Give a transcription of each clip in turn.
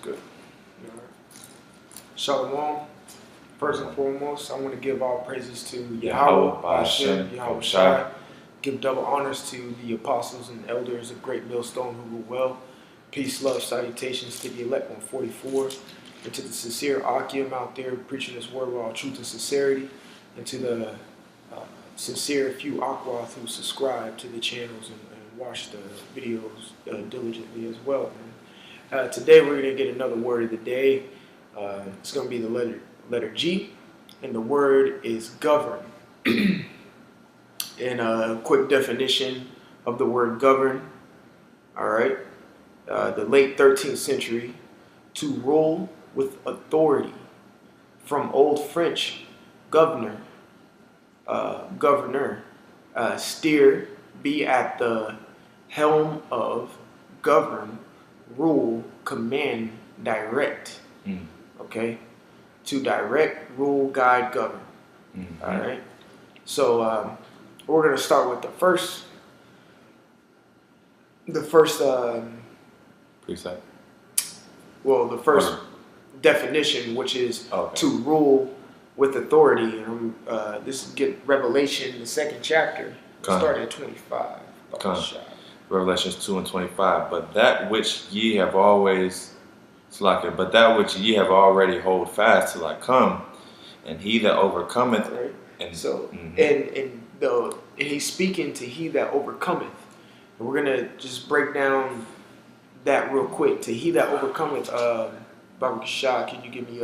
good. All right. Shalom. First and foremost, I want to give all praises to Yahawah, BAHASHAM, YAHAWASHI. Give double honors to the apostles and elders of Great Millstone who rule well. Peace, love, salutations to the elect 144, and to the sincere Akim out there preaching this word with all truth and sincerity, and to the sincere few Akwath who subscribe to the channels and watch the videos diligently as well. Today we're going to get another word of the day. It's going to be the letter G, and the word is govern. And a quick definition of the word govern. All right. The late 13th century, to rule with authority. From Old French, governor, steer, be at the helm of, govern, rule, command, direct. Okay? To direct, rule, guide, govern. All right? So we're going to start with the first precept. Well, the first definition, which is to rule with authority. And this is Revelation, the 2nd chapter, starting at 25. Revelations 2:25. But that which ye have already hold fast till I come, and he that overcometh. Right. And so, and he's speaking to he that overcometh. And we're gonna just break down that real quick. To he that overcometh. Baruch, can you give me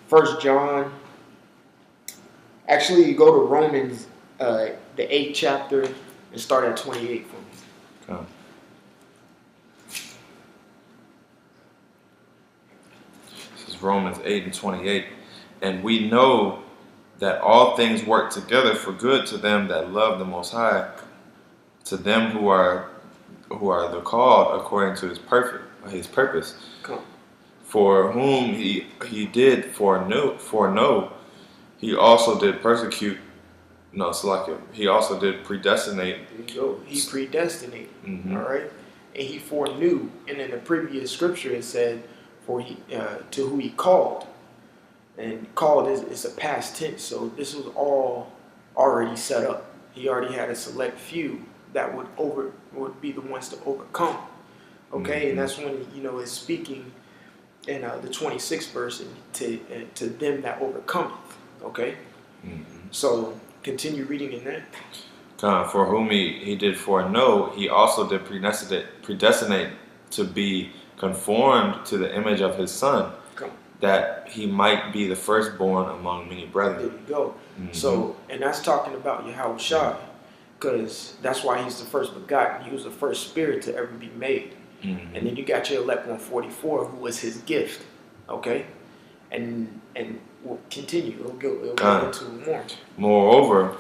1 John? Actually, you go to Romans, the 8th chapter, and start at 28 for me. This is Romans 8:28, and we know that all things work together for good to them that love the Most High, to them who are the called according to His purpose. For whom he did foreknow, he also did persecute. No, Salakia. He also did predestinate. There you go. He predestinated. All right, and he foreknew. And in the previous scripture, it said, "For he to who he called." And called is a past tense, so this was all already set up. He already had a select few that would be the ones to overcome. Okay, and that's when it's speaking in the 26th verse, to them that overcometh. Okay, so continue reading in that. For whom he did foreknow, he also did predestinate to be conformed to the image of his Son, that he might be the firstborn among many brethren. There you go. So, and that's talking about Yahawashi, because that's why he's the first begotten. He was the first spirit to ever be made. And then you got your elect 144, who was his gift. Okay, and we'll continue. We'll go into more. Moreover,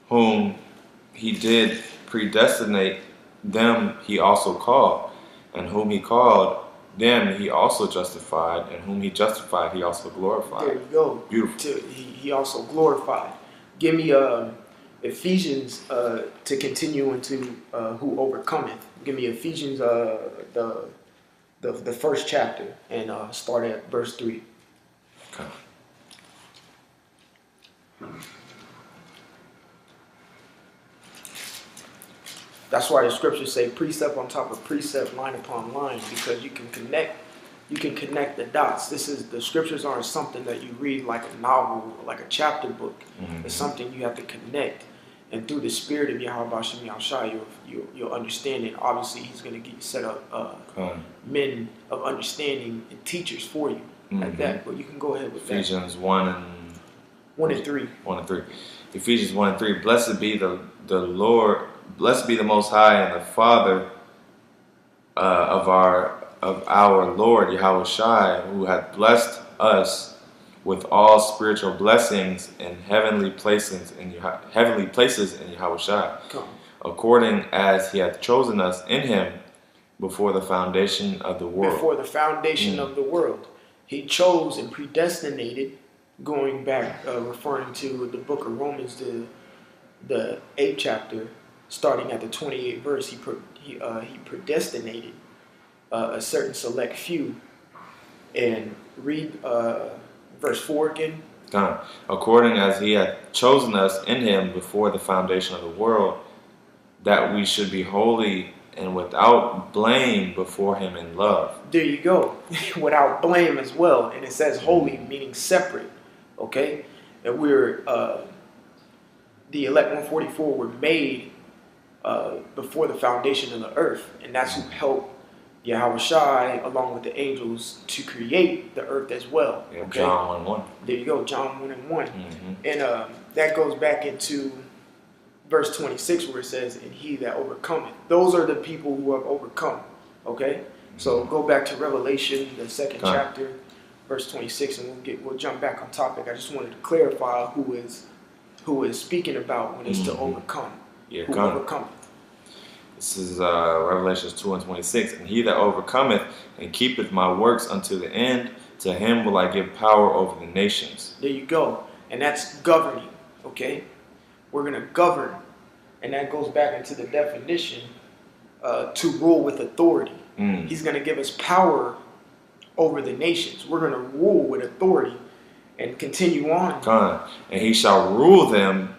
whom he did predestinate, them he also called, and whom he called, them he also justified, and whom he justified, he also glorified. There you go. Beautiful. He also glorified. Give me Ephesians to continue into who overcometh. Give me Ephesians the 1st chapter, and start at verse 3. Okay. That's why the scriptures say precept on top of precept, line upon line, because you can connect the dots. The scriptures aren't something that you read like a novel or like a chapter book. It's something you have to connect, and through the spirit of YAHAWASHI, you'll understand it. Obviously, he's going to get you set up men of understanding and teachers for you at that. But you can go ahead with Ephesians that. 1 and 3. Ephesians 1 and 3. Blessed be the Lord. Blessed be the Most High and the Father of our Lord Yahawashi, who hath blessed us with all spiritual blessings in heavenly places in Yahawashi, according as He hath chosen us in Him before the foundation of the world. Before the foundation of the world, He chose and predestinated. Going back, referring to the book of Romans, the 8th chapter, starting at the 28th verse, he predestinated a certain select few. And read verse 4 again. According as he hath chosen us in him before the foundation of the world, that we should be holy and without blame before him in love. There you go. Without blame as well. And it says holy, meaning separate. Okay? And we're, the elect 144 were made before the foundation of the earth. And that's who helped YAHAWASHI along with the angels to create the earth as well. Yeah, okay? John 1:1. There you go, John 1:1. And that goes back into verse 26 where it says, and he that overcometh. Those are the people who have overcome. Okay? So go back to Revelation, the 2nd chapter, verse 26, and we'll jump back on topic. I just wanted to clarify who is speaking about when it's to overcome. Yeah, who overcometh. This is Revelation 2:26. And he that overcometh and keepeth my works unto the end, to him will I give power over the nations. There you go. And that's governing. Okay? We're going to govern. And that goes back into the definition to rule with authority. He's going to give us power over the nations. We're going to rule with authority and continue on. And he shall rule them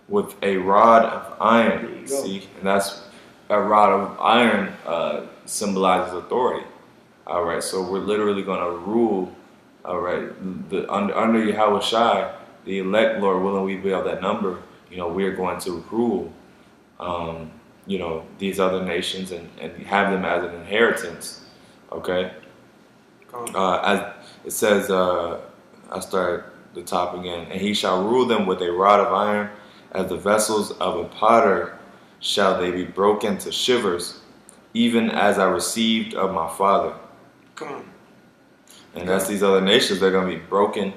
with a rod of iron. There you go. See? And that's a rod of iron symbolizes authority. All right, so we're literally going to rule. All right, under YAHAWASHI, the elect, Lord willing, we be of that number. You know, we are going to rule. You know, these other nations and have them as an inheritance. Okay. As it says, I'll start the top again. And he shall rule them with a rod of iron, as the vessels of a potter shall they be broken to shivers, even as I received of my Father. And that's these other nations, they're going to be broken.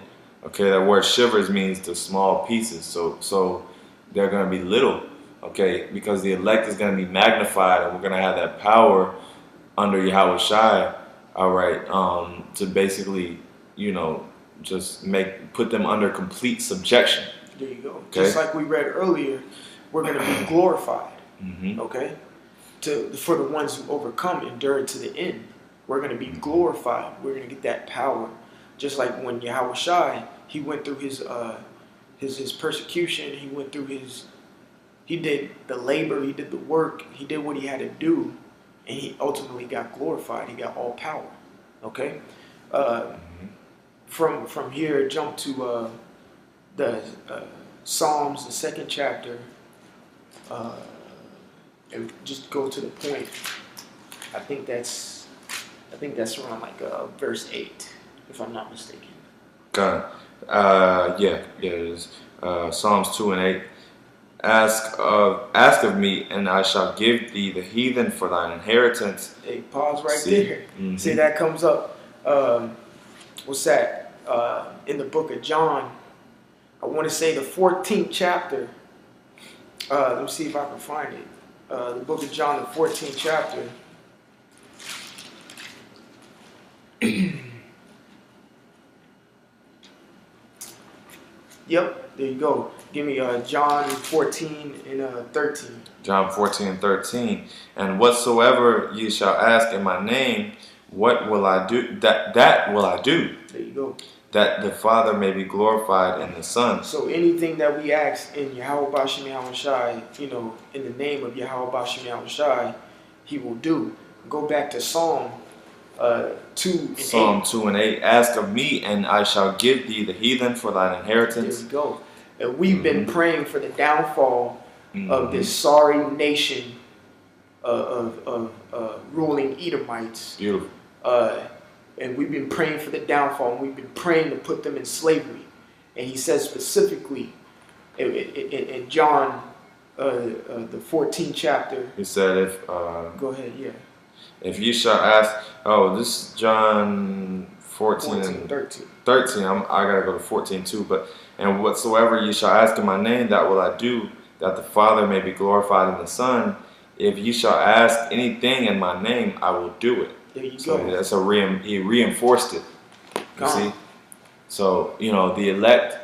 Okay, that word shivers means to small pieces. So they're going to be little. Okay, because the elect is going to be magnified, and we're going to have that power under YAHAWASHI. All right, to basically, you know, just put them under complete subjection. There you go. Okay. Just like we read earlier, we're going to be glorified. Okay, for the ones who overcome, endure to the end. We're going to be glorified. We're going to get that power, just like when YAHAWASHI, he went through his persecution. He went through he did the labor. He did the work. He did what he had to do, and he ultimately got glorified. He got all power. Okay. From here, jump to the Psalms, the 2nd chapter, and just go to the point. I think that's around like verse 8, if I'm not mistaken. Yeah, it is. Psalms 2 and 8. Ask of me, and I shall give thee the heathen for thine inheritance. Hey, pause right there. See, that comes up. What's that? In the book of John, I want to say the 14th chapter. Let me see if I can find it. The book of John, the 14th chapter. Yep, there you go. Give me John 14 and 13. John 14 and 13. And whatsoever ye shall ask in my name, what will I do? That will I do. There you go. That the Father may be glorified in the Son. So anything that we ask in YAHAWASHI, you know, in the name of YAHAWASHI, he will do. Go back to Psalm 2 and 8. Psalm 2 and 8. Ask of me, and I shall give thee the heathen for thine inheritance. There we go. And we've been praying for the downfall of this sorry nation of ruling Edomites. Beautiful. And we've been praying for the downfall, and we've been praying to put them in slavery. And he says specifically in John, the 14th chapter. He said, if go ahead, yeah. If you shall ask, this is John 14 and 13. I gotta go to 14 too. But and whatsoever you shall ask in my name, that will I do, that the Father may be glorified in the Son. If you shall ask anything in my name, I will do it. There you So go. that's he reinforced it. You see? So, you know, the elect,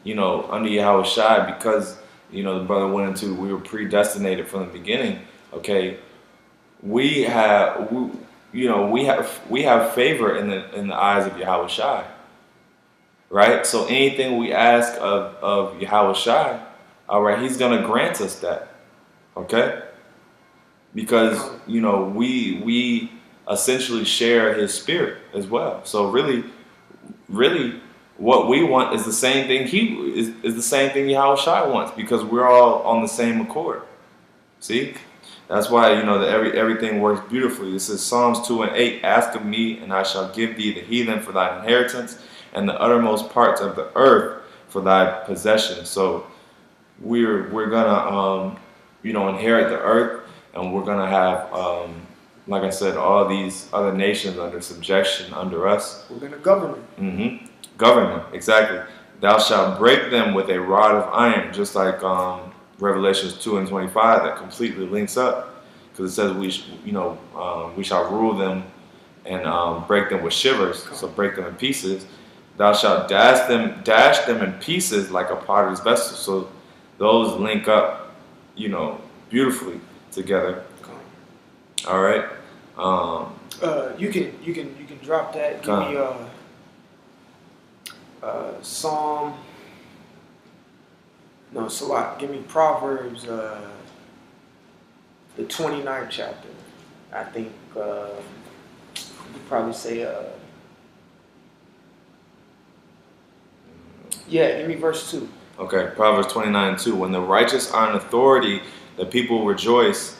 you know, under YAHAWASHI, because, you know, the brother went into, we were predestinated from the beginning, okay? We you know, we have favor in the eyes of YAHAWASHI, right? So anything we ask of YAHAWASHI, all right, He's gonna grant us that, okay? Because you know we essentially share His Spirit as well. So really, what we want is the same thing is the same thing YAHAWASHI wants, because we're all on the same accord. See? That's why, you know, that everything works beautifully. It says Psalms 2:8, ask of me, and I shall give thee the heathen for thine inheritance, and the uttermost parts of the earth for thy possession. So we're gonna you know, inherit the earth, and we're gonna have like I said, all these other nations under subjection under us. We're gonna govern them. Mm-hmm. Govern them, exactly. Thou shalt break them with a rod of iron, just like Revelations 2:25, that completely links up, because it says we shall rule them and break them with shivers, so break them in pieces. Thou shalt dash them in pieces like a potter's vessel. So those link up, you know, beautifully together. All right. You can drop that. Give me Psalm. No, Salat. Give me Proverbs, the 29th chapter. I think you'd probably say, yeah, give me verse 2. Okay, Proverbs 29:2. When the righteous are in authority, the people rejoice,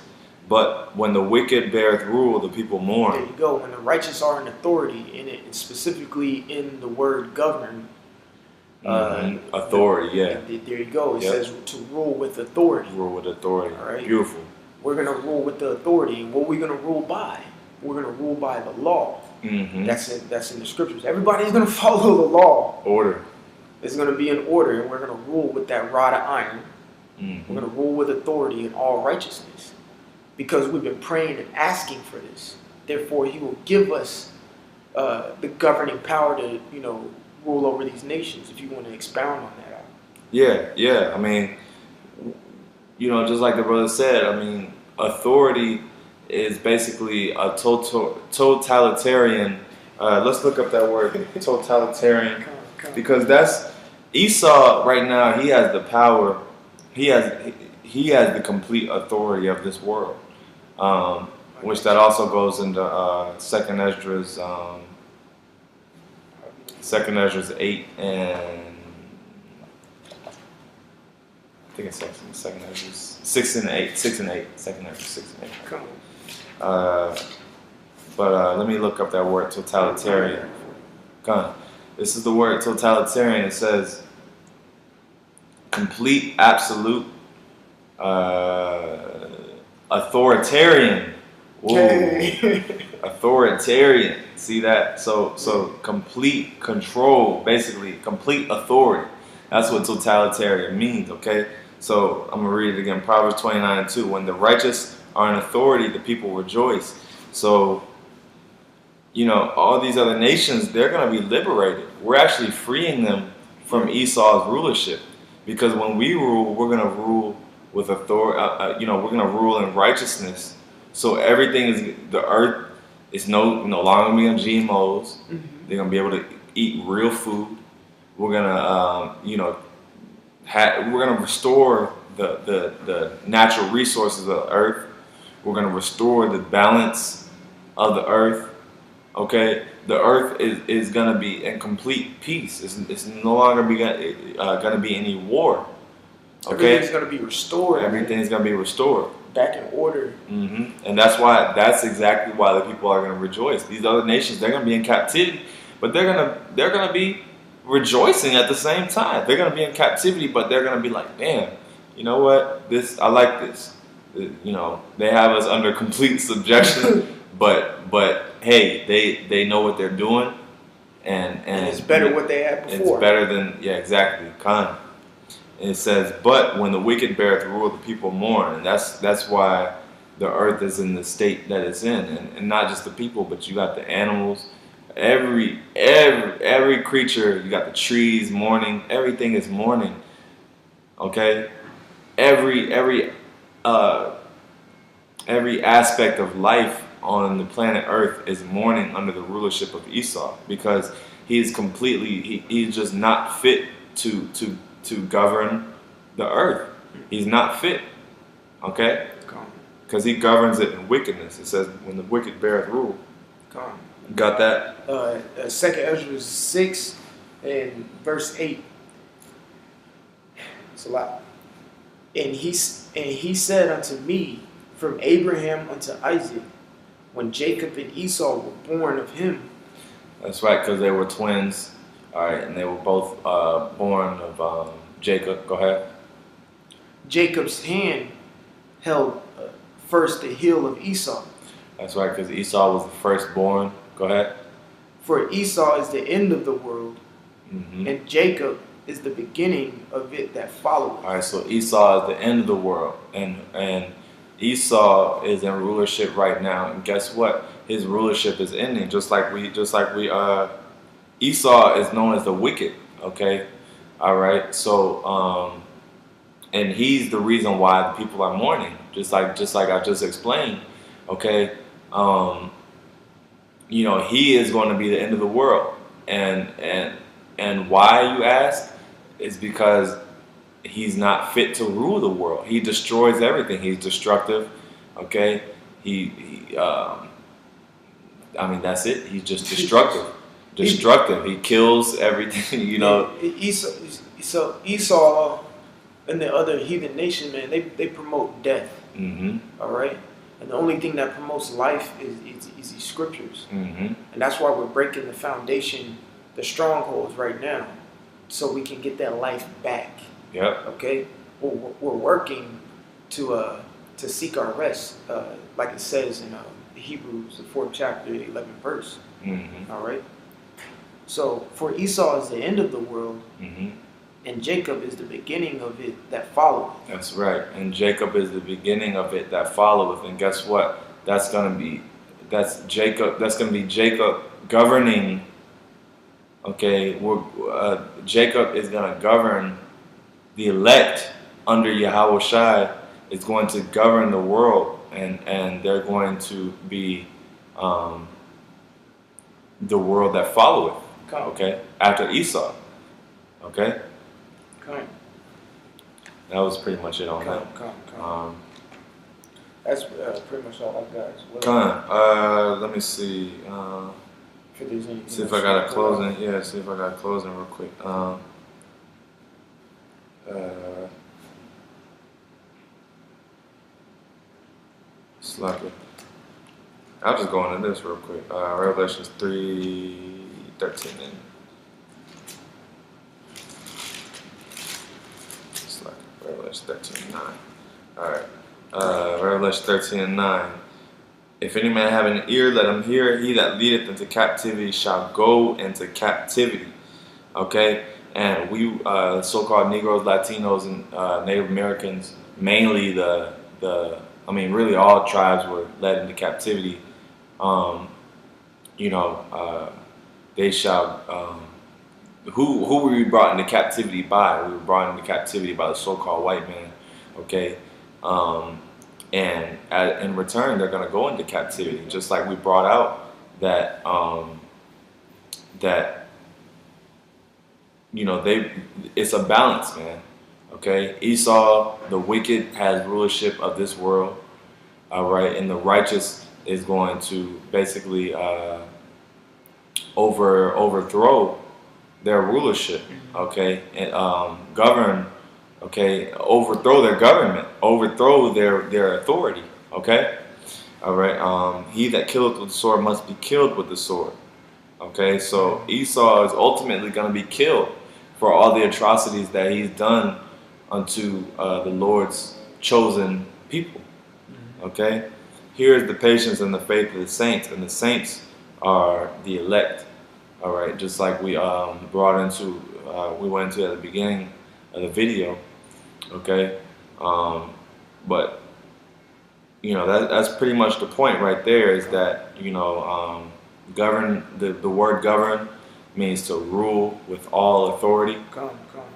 but when the wicked beareth rule, the people mourn. There you go. When the righteous are in authority, and it specifically in the word govern. Authority, yeah. There you go. It says to rule with authority. Rule with authority. All right. Beautiful. We're going to rule with the authority. And what are we going to rule by? We're going to rule by the law. Mm-hmm. That's in the scriptures. Everybody's going to follow the law. Order. It's going to be an order, and we're going to rule with that rod of iron. Mm-hmm. We're going to rule with authority in all righteousness, because we've been praying and asking for this. Therefore, He will give us the governing power to, you know, rule over these nations. If you want to expound on that out. Yeah. I mean, you know, just like the brother said, I mean, authority is basically a totalitarian. Let's look up that word, totalitarian, because that's Esau right now. He has the power. He has the complete authority of this world, which that also goes into Second Esdras 8 and I think it's Second Esdras 6 and 8. Second Esdras 6 and 8. But let me look up that word totalitarian. This is the word totalitarian. It says complete, absolute, authoritarian. Ooh. Authoritarian. See that? So complete control, basically complete authority. That's what totalitarian means, okay? So I'm gonna read it again. Proverbs 29:2. When the righteous are in authority, the people rejoice. So, you know, all these other nations, they're gonna be liberated. We're actually freeing them from Esau's rulership, because when we rule, we're gonna rule with authority. You know, we're gonna rule in righteousness. So everything is, the earth is no longer gonna be on GMOs. Mm-hmm. They're gonna be able to eat real food. We're gonna, you know, we're gonna restore the natural resources of the earth. We're gonna restore the balance of the earth. Okay, the earth is gonna be in complete peace. It's no longer gonna be any war. Okay, everything's gonna be restored. Everything's gonna be restored. Back in order. Mm-hmm. And that's exactly why the people are gonna rejoice. These other nations, they're gonna be in captivity, but they're gonna be rejoicing at the same time. They're gonna be in captivity, but they're gonna be like, damn, you know what? I like this. You know, they have us under complete subjection, but hey, they know what they're doing, and it's better what they had before. It's better than exactly. And it says, but when the wicked beareth rule, the people mourn, and that's why the earth is in the state that it's in, and not just the people, but you got the animals, every creature. You got the trees mourning. Everything is mourning. Okay, every aspect of life on the planet Earth is mourning under the rulership of Esau, because he's completely he's just not fit to govern the earth. He's not fit, okay? Because he governs it in wickedness. It says, when the wicked beareth rule. Got that? Second Ezra 6 and verse 8. It's a lot. And he said unto me, from Abraham unto Isaac, when Jacob and Esau were born of him. That's right, because they were twins. All right, and they were both born of Jacob. Go ahead. Jacob's hand held first the heel of Esau. That's right, because Esau was the firstborn. Go ahead. For Esau is the end of the world, and Jacob is the beginning of it that followeth. All right, so Esau is the end of the world, and Esau is in rulership right now, and guess what? His rulership is ending, just like we Esau is known as the wicked, okay? All right, so and he's the reason why the people are mourning, just like I just explained, okay? You know, he is going to be the end of the world, and why, you ask, is because he's not fit to rule the world. He destroys everything. He's destructive, okay? I mean, that's it. He's just destructive. Destructive. He kills everything, you know. Esau and the other heathen nation, man, they promote death. All right? And the only thing that promotes life is these scriptures. And that's why we're breaking the foundation, the strongholds right now, so we can get that life back. Yep. Okay? We're working to seek our rest, like it says in Hebrews, the 4th chapter, 11th verse. All right? So, for Esau is the end of the world, and Jacob is the beginning of it that followeth. That's right. And Jacob is the beginning of it that followeth. And guess what? That's going to be Jacob governing. Okay, Jacob is going to govern the elect under YAHAWASHI. Is going to govern the world, and they're going to be the world that followeth. Okay, after Esau. Okay. That was pretty much it on that. That's pretty much all I got as well. Let me see. See if I got a closing. Yeah, see if I got a closing real quick. Slacker. I'll just go into this real quick. Revelations 3:13. Slacker. Revelation 13:9. All right. Revelation 13:9. If any man have an ear, let him hear. He that leadeth into captivity shall go into captivity. Okay? And we, so-called Negroes, Latinos, and Native Americans, mainly really all tribes were led into captivity. They shall, who were we brought into captivity by? We were brought into captivity by the so-called white man. Okay? And in return, they're going to go into captivity, just like we brought out that it's a balance, man. Okay, Esau, the wicked, has rulership of this world. All right, and the righteous is going to basically overthrow their rulership. Okay, and govern. Okay, overthrow their government, overthrow their authority. Okay, all right. He that killeth with the sword must be killed with the sword. Okay, so Esau is ultimately going to be killed for all the atrocities that he's done unto the Lord's chosen people. Okay, here is the patience and the faith of the saints, and the saints are the elect. All right, just like we went into at the beginning of the video. Okay, but that's pretty much the point right there, is that govern, the word govern means to rule with all authority.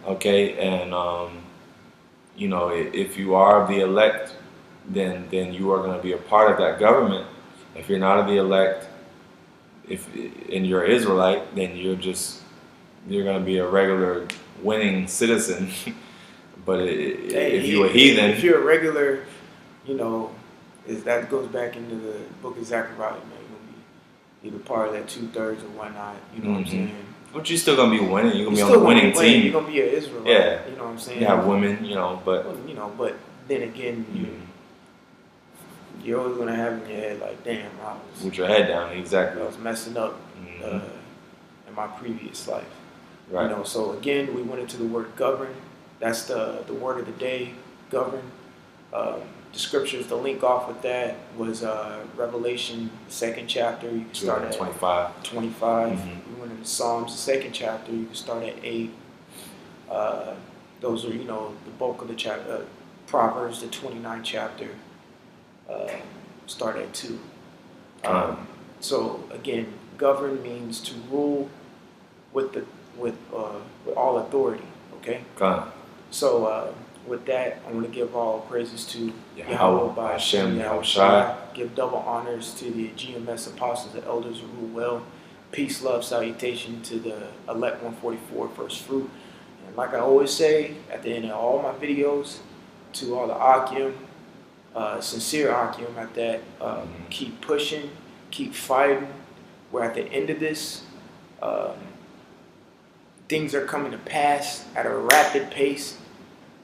Okay, and if you are the elect, then you are going to be a part of that government, If you're not of the elect, and you're an Israelite, then you're going to be a regular winning citizen. But if you're a heathen, if you're a regular, that goes back into the book of Zechariah, man. You're gonna be either part of that 2/3 or whatnot. You know what I'm saying? But you're still gonna be winning. You're gonna be on the winning team. You're gonna be an Israelite. Yeah. You know what I'm saying? You have women, but but then again, you're always gonna have in your head like, damn, with your head down, exactly. I was messing up in my previous life. Right. So again, we went into the word govern. That's the word of the day, govern. The scriptures to link off with that was Revelation, the 2nd chapter. You can start at 25. 25. We went into Psalms, the 2nd chapter. You can start at 8. Those are, the bulk of the chapter. Proverbs, the 29th chapter. Start at 2. So again, govern means to rule with all authority. Okay. So with that, I want to give all praises to Yahawah, BAHASHAM, YAHAWASHI. Give double honors to the GMS apostles, the elders who rule well. Peace, love, salutation to the elect 144 first fruit. And like I always say at the end of all my videos, to all the Akim, sincere Akim at that, keep pushing, keep fighting. We're at the end of this. Things are coming to pass at a rapid pace,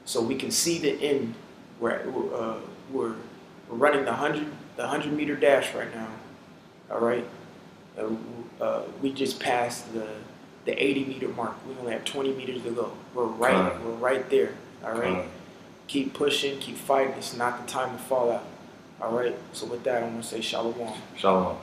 so we can see the end. We're running the 100-meter dash right now. All right, we just passed the 80-meter mark. We only have 20 meters to go. We're right there. All right, keep pushing, keep fighting. It's not the time to fall out. All right. So with that, I'm gonna say shalom. Shalom.